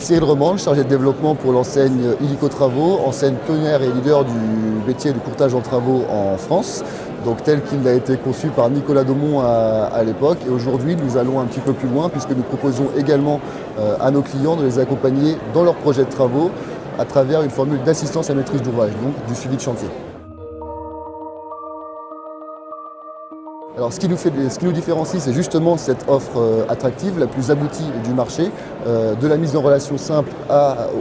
Cyril Remange, chargé de développement pour l'enseigne Illico Travaux, enseigne pionnière et leader du métier du courtage en travaux en France, donc tel qu'il a été conçu par Nicolas Daumont à l'époque. Et aujourd'hui, nous allons un petit peu plus loin puisque nous proposons également à nos clients de les accompagner dans leurs projets de travaux à travers une formule d'assistance à maîtrise d'ouvrage, donc du suivi de chantier. Alors ce qui nous différencie, c'est justement cette offre attractive, la plus aboutie du marché, de la mise en relation simple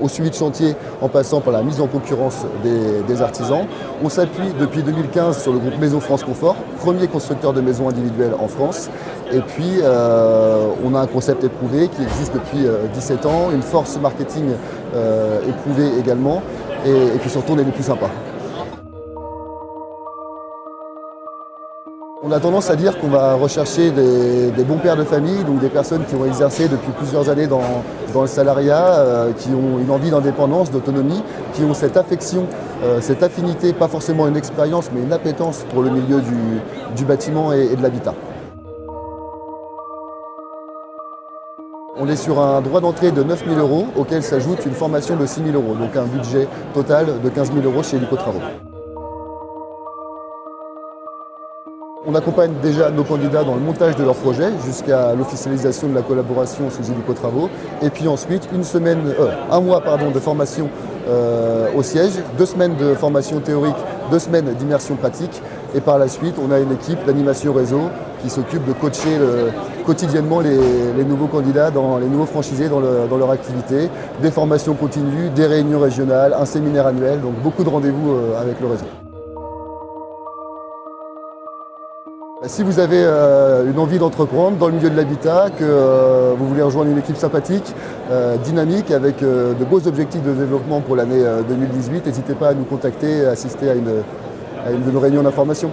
au suivi de chantier en passant par la mise en concurrence des artisans. On s'appuie depuis 2015 sur le groupe Maison France Confort, premier constructeur de maisons individuelles en France. Et puis on a un concept éprouvé qui existe depuis 17 ans, une force marketing éprouvée également, et puis surtout on est les plus sympas. On a tendance à dire qu'on va rechercher des bons pères de famille, donc des personnes qui ont exercé depuis plusieurs années dans le salariat, qui ont une envie d'indépendance, d'autonomie, qui ont cette affection, cette affinité, pas forcément une expérience, mais une appétence pour le milieu du bâtiment et de l'habitat. On est sur un droit d'entrée de 9 000 € auquel s'ajoute une formation de 6 000 €, donc un budget total de 15 000 € chez Illico Travaux. On accompagne déjà nos candidats dans le montage de leur projet jusqu'à l'officialisation de la collaboration sous Illico Travaux. Et puis ensuite, un mois de formation au siège, 2 semaines de formation théorique, 2 semaines d'immersion pratique. Et par la suite, on a une équipe d'animation réseau qui s'occupe de coacher quotidiennement les nouveaux candidats, les nouveaux franchisés dans leur activité. Des formations continues, des réunions régionales, un séminaire annuel, donc beaucoup de rendez-vous avec le réseau. Si vous avez une envie d'entreprendre dans le milieu de l'habitat, que vous voulez rejoindre une équipe sympathique, dynamique, avec de beaux objectifs de développement pour l'année 2018, n'hésitez pas à nous contacter et à assister à une de nos réunions d'information.